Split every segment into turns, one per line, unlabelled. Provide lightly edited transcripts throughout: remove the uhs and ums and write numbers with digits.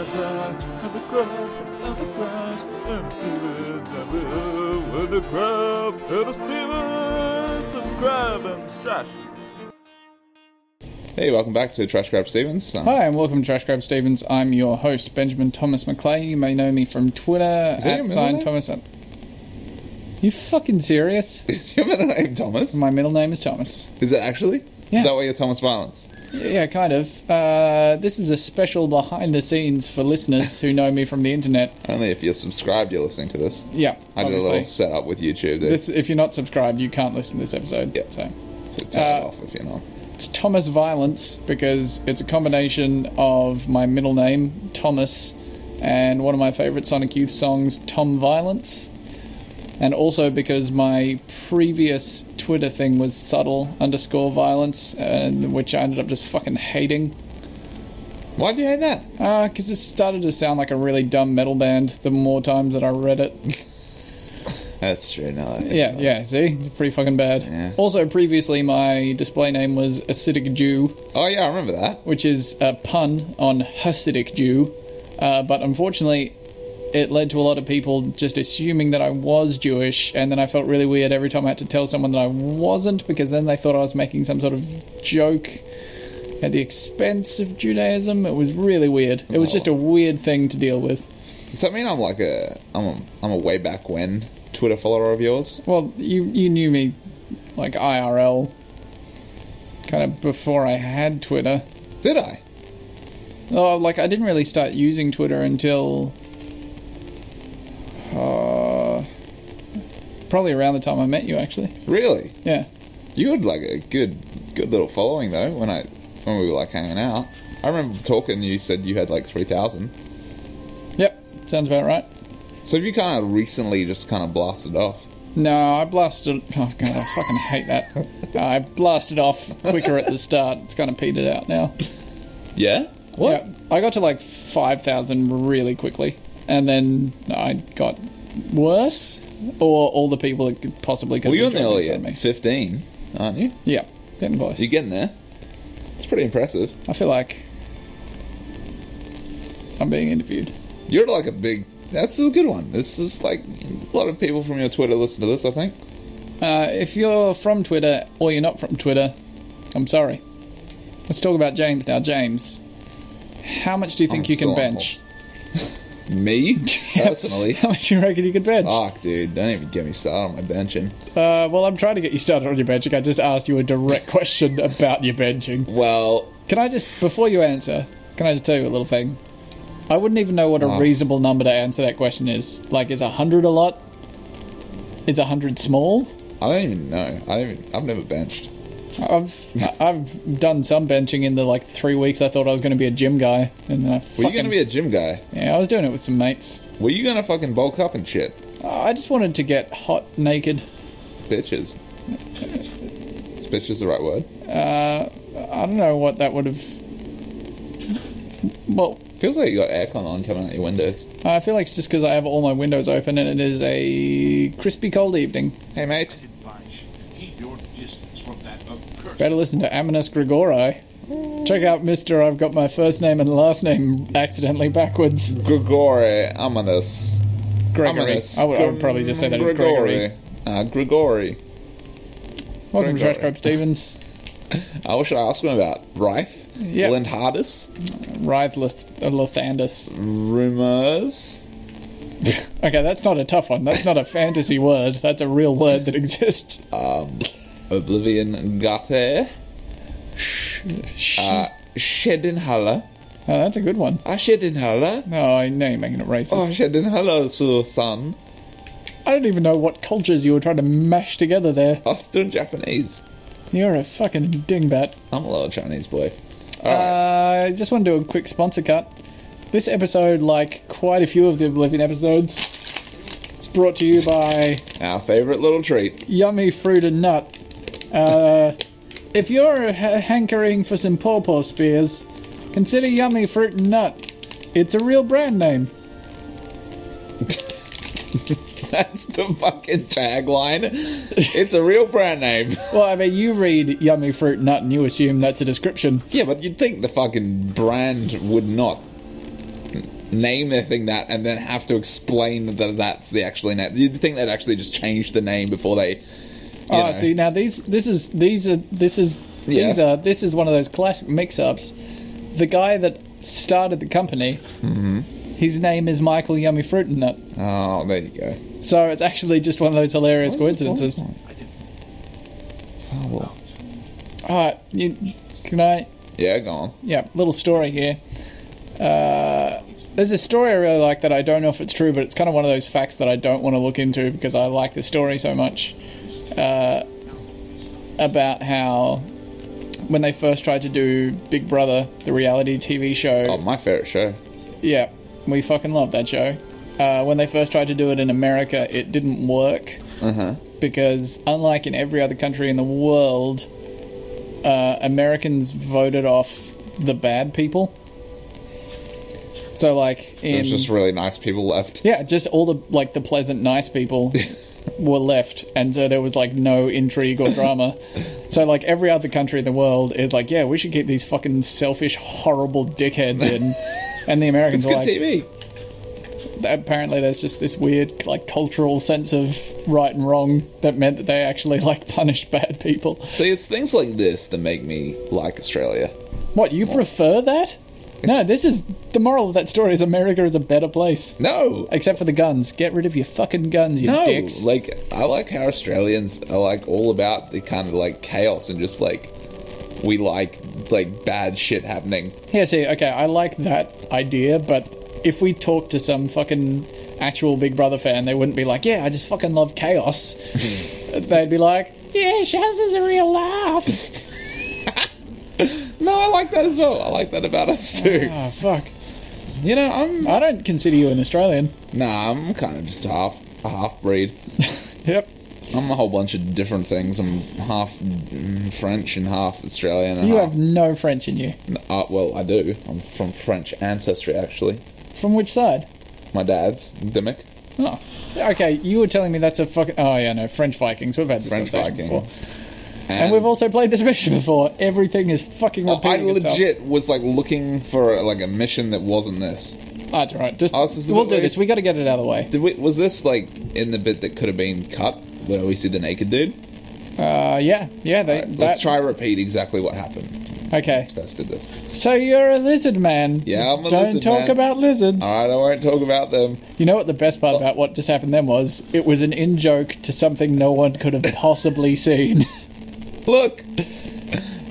Hey, welcome back to TrashCrab Stevens.
Hi, and welcome to TrashCrab Stevens. I'm your host, Benjamin Thomas McClay. You may know me from Twitter at Thomas. You fucking serious?
Is your middle name Thomas?
My middle name is Thomas.
Is it actually?
Yeah.
Is that why you're Thomas Violence?
Yeah, kind of. This is a special behind the scenes for listeners who know me from the internet.
Only if you're subscribed you're listening to this.
Yeah,
I did a little setup with YouTube.
If you're not subscribed, you can't listen to this episode.
Yeah. So turn it off if you're not.
It's Thomas Violence because it's a combination of my middle name, Thomas, and one of my favourite Sonic Youth songs, Tom Violence. And also because my previous Twitter thing was subtle_violence, which I ended up just fucking hating.
Why do you hate that?
Because it started to sound like a really dumb metal band the more times that I read it.
That's true. No,
yeah, see? It's pretty fucking bad.
Yeah.
Also, previously, my display name was Acidic Jew.
Oh, yeah, I remember that.
Which is a pun on Hasidic Jew. But unfortunately, it led to a lot of people just assuming that I was Jewish, and then I felt really weird every time I had to tell someone that I wasn't, because then they thought I was making some sort of joke at the expense of Judaism. It was really weird. It was just a weird thing to deal with.
Does that mean I'm like I'm a way back when Twitter follower of yours?
Well, you knew me like IRL kind of before I had Twitter.
Did I?
Oh, like I didn't really start using Twitter until probably around the time I met you, actually.
Really?
Yeah.
You had like a good little following though when we were like hanging out. I remember talking. You said you had like 3,000.
Yep, sounds about right.
So have you kind of recently just kind of blasted off?
No, I blasted... Oh, God, I fucking hate that. I blasted off quicker at the start. It's kind of petered out now.
Yeah? What?
Yeah, I got to like 5,000 really quickly. And then I got worse. Or all the people that could possibly...
Well, you're nearly at 15, aren't you?
Yeah, getting close.
You're getting there. It's pretty impressive.
I feel like I'm being interviewed.
You're like a big... That's a good one. This is like... A lot of people from your Twitter listen to this, I think.
If you're from Twitter or you're not from Twitter, I'm sorry. Let's talk about James now. James, how much do you think you can bench?
Me? Personally?
How much do you reckon you could bench?
Fuck, dude. Don't even get me started on my benching.
Well, I'm trying to get you started on your benching. I just asked you a direct question about your benching.
Well...
Can I just... Before you answer, can I just tell you a little thing? I wouldn't even know what a reasonable number to answer that question is. Like, is 100 a lot? Is 100 small?
I don't even know. I've never benched.
I've done some benching in the, 3 weeks I thought I was going to be a gym guy. And then
Were you going to be a gym guy?
Yeah, I was doing it with some mates.
Were you going to fucking bulk up and shit?
I just wanted to get hot, naked.
Bitches. Is bitches the right word?
I don't know what that would have... Well...
Feels like you got aircon on coming out your windows.
I feel like it's just because I have all my windows open and it is a crispy cold evening.
Hey, mate.
Better listen to Aminus Grigori. Check out Mr. I've got my first name and last name accidentally backwards.
Grigori Aminus.
Gregory. I would probably just say that as Gregory.
Grigori.
Welcome to TrashCrab Stevens.
What should I ask him about? Rife?
Yep.
Lindhardus?
Rife Lothandus.
Rumors?
Okay, that's not a tough one. That's not a fantasy word. That's a real word that exists.
Oblivion Gate? Shedinhala?
Oh, that's a good one.
Shedinhala?
No, I know you're making it racist.
Shedinhala, son.
I don't even know what cultures you were trying to mash together there.
I was doing Japanese.
You're a fucking dingbat.
I'm a little Chinese boy.
I just want to do a quick sponsor cut. This episode, like quite a few of the Oblivion episodes, it's brought to you by...
Our favourite little treat.
Yummy Fruit and Nut. If you're hankering for some pawpaw spears, consider Yummy Fruit and Nut. It's a real brand name.
That's the fucking tagline. It's a real brand name.
Well, I mean, you read Yummy Fruit Nut and you assume that's a description.
Yeah, but you'd think the fucking brand would not name their thing that and then have to explain that that's the actual name. You'd think they'd actually just change the name before they.
See now this is one of those classic mix-ups. The guy that started the company, his name is Michael Yummy Fruit and Nut.
Oh, there you go.
So it's actually just one of those hilarious coincidences.
Oh,
Alright, can I?
yeah, go on.
Yeah, little story here. There's a story I really like that I don't know if it's true, but it's kind of one of those facts that I don't want to look into because I like the story so much. About how when they first tried to do Big Brother, the reality TV show.
Oh, my favourite show.
Yeah, we fucking love that show. When they first tried to do it in America, it didn't work. Because unlike in every other country in the world, Americans voted off the bad people. So, like,
There's just really nice people left.
Yeah, just all the, like, the pleasant, nice people were left, and so there was, like, no intrigue or drama. So, like, every other country in the world is like, yeah, we should keep these fucking selfish, horrible dickheads in. And the Americans
It's
are
good
like...
TV.
Apparently there's just this weird, like, cultural sense of right and wrong that meant that they actually, like, punished bad people.
See, it's things like this that make me like Australia.
What, you prefer that? No, this is... The moral of that story is America is a better place.
No!
Except for the guns. Get rid of your fucking guns, you dicks.
Like, I like how Australians are, like, all about the kind of, like, chaos and just, like, we like, bad shit happening.
Yeah, see, okay, I like that idea, but if we talk to some fucking actual Big Brother fan, they wouldn't be like, yeah, I just fucking love chaos. They'd be like, yeah, Shaz is a real laugh.
No, I like that as well. I like that about us too.
Oh, fuck.
You know,
I don't consider you an Australian.
Nah, I'm kind of just a half breed.
Yep.
I'm a whole bunch of different things. I'm half French and half Australian. And
You have no French in you.
Well, I do. I'm from French ancestry, actually.
From which side?
My dad's Dimmick.
Oh. Okay, you were telling me that's a fucking... Oh, yeah, no, French Vikings. We've had this
French
conversation
Vikings.
before. And we've also played this mission before. Everything is fucking repeating
I
itself.
legit was like looking for like a mission that wasn't this.
That's right. Just,
Oh, this is the
we'll
bit
do
where-
this. We got to get it out of the way.
Was this like in the bit that could have been cut where we see the naked dude?
Yeah.
Let's try to repeat exactly what happened.
Okay.
First did this.
So you're a lizard man.
Yeah, I'm a
Don't
lizard
talk
man.
about lizards.
Alright, I won't talk about them.
You know what the best part about what just happened then was? It was an in-joke to something no one could have possibly seen.
Look!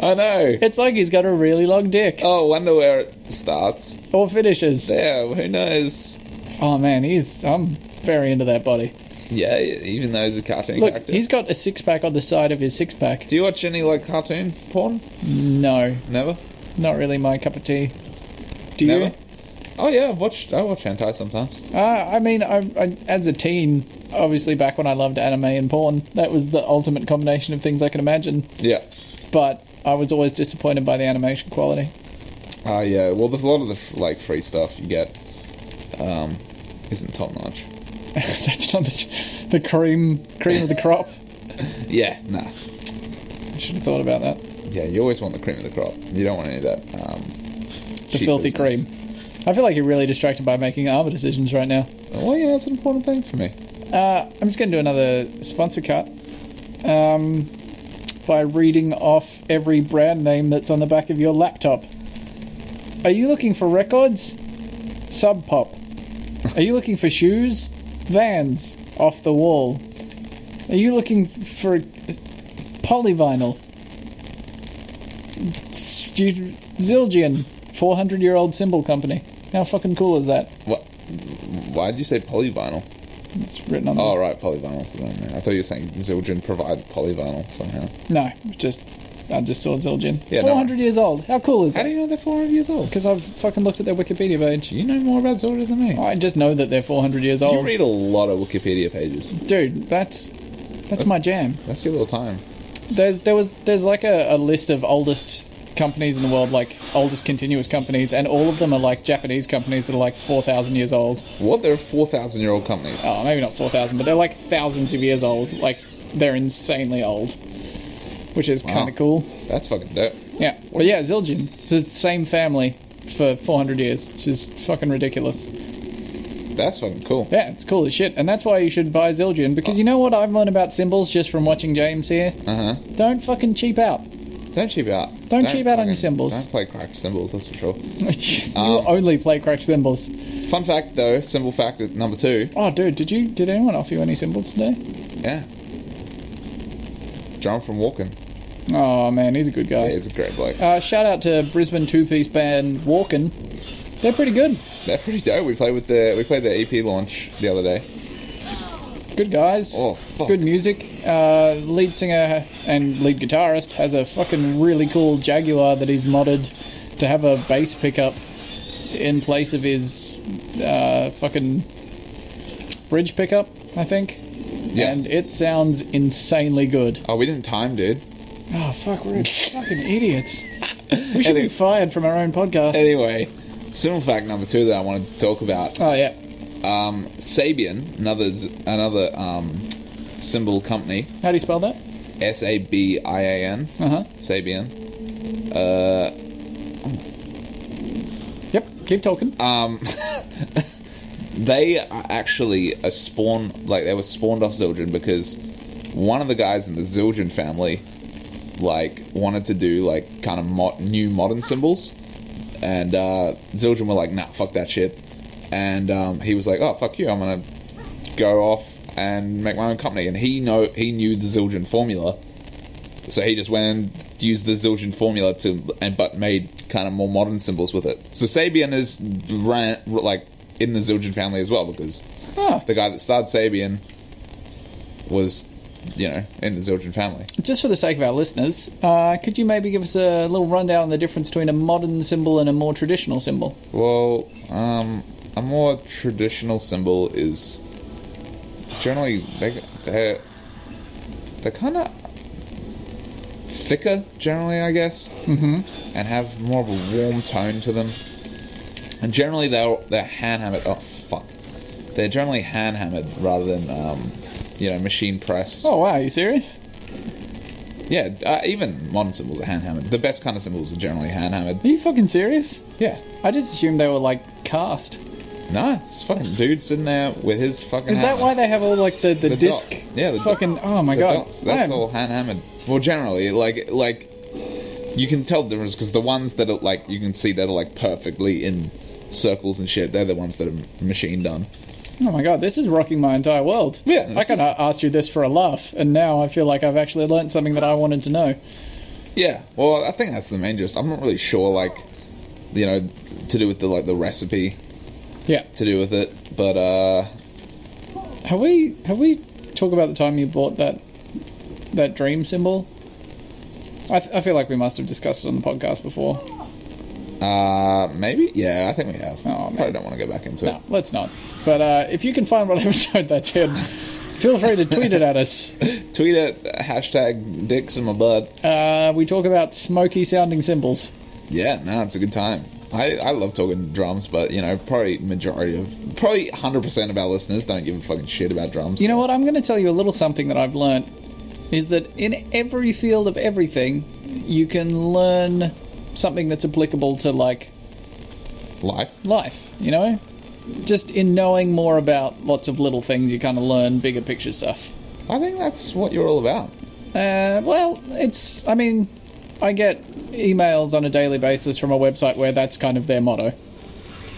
I know.
It's like he's got a really long dick.
Oh, wonder where it starts.
Or finishes.
There, who knows?
Oh man, I'm very into that body.
Yeah, even though he's a cartoon
Look,
character.
he's got a six-pack on the side of his six-pack.
Do you watch any like cartoon porn?
No,
Never?
not really my cup of tea. Do you?
Never? Oh yeah, I watch hentai sometimes.
I mean, I as a teen, obviously back when I loved anime and porn, that was the ultimate combination of things I can imagine.
Yeah.
But I was always disappointed by the animation quality.
Yeah, well, there's a lot of the like free stuff you get isn't top notch.
That's not the cream of the crop.
Yeah, nah.
I should have thought about that.
Yeah, you always want the cream of the crop. You don't want any of that.
The
cheap
filthy
business.
cream. I feel like you're really distracted by making armor decisions right now.
Well, yeah, that's an important thing for me.
I'm just going to do another sponsor cut by reading off every brand name that's on the back of your laptop. Are you looking for records? Sub Pop. Are you looking for shoes? Vans. Off the Wall. Are you looking for polyvinyl? Zildjian. 400-year-old cymbal company. How fucking cool is that?
What? Why did you say polyvinyl?
It's written on
Oh, right, polyvinyl's the one there. I thought you were saying Zildjian provide polyvinyl somehow.
No, I just saw Zildjian.
Yeah,
400 years old. How cool is
How
that?
do you know they're 400 years old?
Because I've fucking looked at their Wikipedia page.
You know more about Zildjian than me.
I just know that they're 400 years
You
old.
read a lot of Wikipedia pages.
Dude, that's my jam.
That's your little time.
There's like a list of oldest companies in the world, like oldest continuous companies, and all of them are like Japanese companies that are like 4,000 years old.
What? There are 4,000-year-old companies.
Oh, maybe not 4,000, but they're like thousands of years old. Like, they're insanely old. Which is kind of cool.
That's fucking dope.
Yeah. But yeah, Zildjian. It's the same family. for 400 years. It's just fucking ridiculous.
That's fucking cool.
Yeah, it's cool as shit. And that's why you should buy Zildjian, because you know what I've learned about cymbals just from watching James here? Don't fucking cheap out.
Don't cheap out.
Don't cheap out on your cymbals.
Don't play cracked cymbals, that's for sure.
You only play cracked cymbals.
Fun fact, though, cymbal fact at number 2.
Oh, dude, did anyone offer you any cymbals today?
Yeah. John from Walken.
Oh, man, he's a good guy.
Yeah, he's a great bloke.
Shout out to Brisbane two-piece band Walken. They're pretty good.
They're pretty dope. We played the EP launch the other day.
Good guys.
Oh, fuck.
Good music. Lead singer and lead guitarist has a fucking really cool Jaguar that he's modded to have a bass pickup in place of his fucking bridge pickup, I think.
Yeah.
And it sounds insanely good.
Oh, we didn't time, dude.
Oh, fuck, we're fucking idiots. We should be fired from our own podcast.
Anyway, cymbal fact number 2 that I wanted to talk about.
Oh, yeah.
Sabian, another cymbal company.
How do you spell that?
Sabian. Sabian.
Yep, keep talking.
They are actually they were spawned off Zildjian because one of the guys in the Zildjian family wanted to do kind of new modern cymbals, and Zildjian were like, nah, fuck that shit. And he was like, oh, fuck you, I'm gonna go off and make my own company. And he knew the Zildjian formula, so he just went and used the Zildjian formula but made kind of more modern cymbals with it. So Sabian is in the Zildjian family as well, because the guy that started Sabian was, in the Zildjian family.
Just for the sake of our listeners, could you maybe give us a little rundown on the difference between a modern cymbal and a more traditional cymbal?
Well, a more traditional cymbal is generally they're kind of thicker, generally, I guess, and have more of a warm tone to them. And generally they're hand hammered. Oh fuck! They're generally hand hammered rather than machine pressed.
Oh wow, are you serious?
Yeah, even modern cymbals are hand hammered. The best kind of cymbals are generally hand hammered.
Are you fucking serious?
Yeah.
I just assumed they were cast.
No, it's fucking dude sitting there with his fucking.
Is that why they have all the disc?
Dot. Yeah, the
fucking. Oh my god,
dots. That's all hand hammered. Well, generally, you can tell the difference because the ones that are you can see that are perfectly in circles and shit, they're the ones that are machine done.
Oh my god, this is rocking my entire world.
Yeah,
I kind of asked you this for a laugh, and now I feel like I've actually learned something that I wanted to know.
Yeah, well, I think that's the main gist. I'm not really sure, to do with the recipe.
Yeah.
To do with it, but
Have we talked about the time you bought that dream cymbal? I feel like we must have discussed it on the podcast before.
Maybe? Yeah, I think we have.
Oh, man.
Probably don't want to go back into it.
No, let's not. But if you can find what episode that's in, feel free to tweet it at us.
Tweet it, hashtag dicks in my butt.
We talk about smoky sounding cymbals.
Yeah, no, it's a good time. I love talking drums, but, probably 100% of our listeners don't give a fucking shit about drums.
You know what? I'm going to tell you a little something that I've learnt, is that in every field of everything, you can learn something that's applicable to, life, Just in knowing more about lots of little things, you kind of learn bigger picture stuff.
I think that's what you're all about.
I get emails on a daily basis from a website where that's kind of their motto.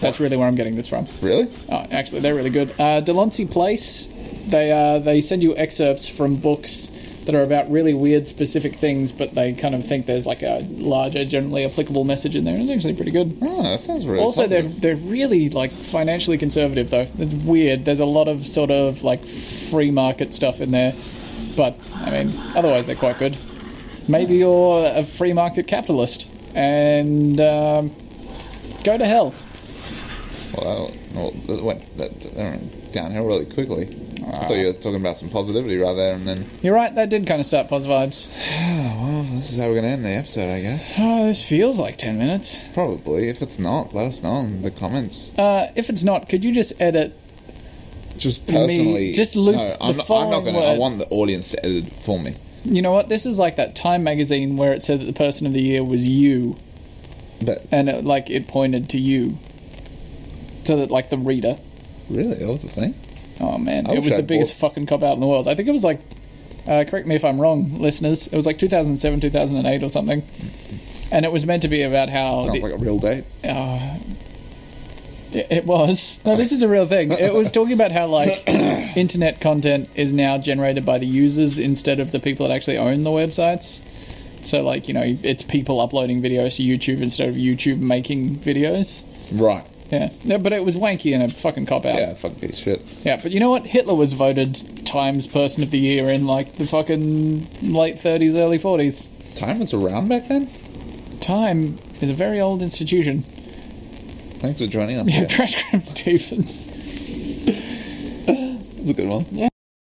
That's really where I'm getting this from.
Really?
Oh, actually, they're really good. Delancey Place, they send you excerpts from books that are about really weird specific things, but they kind of think there's a larger, generally applicable message in there. It's actually pretty good.
Oh, that sounds really
Also,
positive.
they're really financially conservative though. It's weird. There's a lot of sort of free market stuff in there, but otherwise they're quite good. Maybe you're a free market capitalist and go to hell.
Well, that went downhill really quickly. I thought you were talking about some positivity right there, and then...
You're right, that did kind of start pos vibes.
Well, this is how we're going to end the episode, I guess.
Oh, this feels like 10 minutes.
Probably. If it's not, let us know in the comments.
If it's not, could you just edit...
Just personally...
Just loop
no, I'm not going to... I want the audience to edit it for me.
You know what? This is like that Time magazine where it said that the person of the year was you.
But
and it pointed to you, so that like the reader.
really, that was the thing.
Oh man,
I
it
wish
was the
I'd
biggest fucking cop out in the world. I think it was like, correct me if I'm wrong, listeners. It was like 2007, 2008 or something, and it was meant to be about how
Sounds like a real date.
It was. No, this is a real thing. It was talking about how, like, internet content is now generated by the users instead of the people that actually own the websites. So, like, you know, it's people uploading videos to YouTube instead of YouTube making videos.
Right.
Yeah, but it was wanky and a fucking cop-out.
Yeah, fucking piece of shit.
Yeah, but you know what? Hitler was voted Times Person of the Year in, like, the fucking late 30s, early 40s.
Time was around back then?
Time is a very old institution.
Thanks for joining us.
Yeah, TrashCrab Stevens.
That's a good one.
Yeah.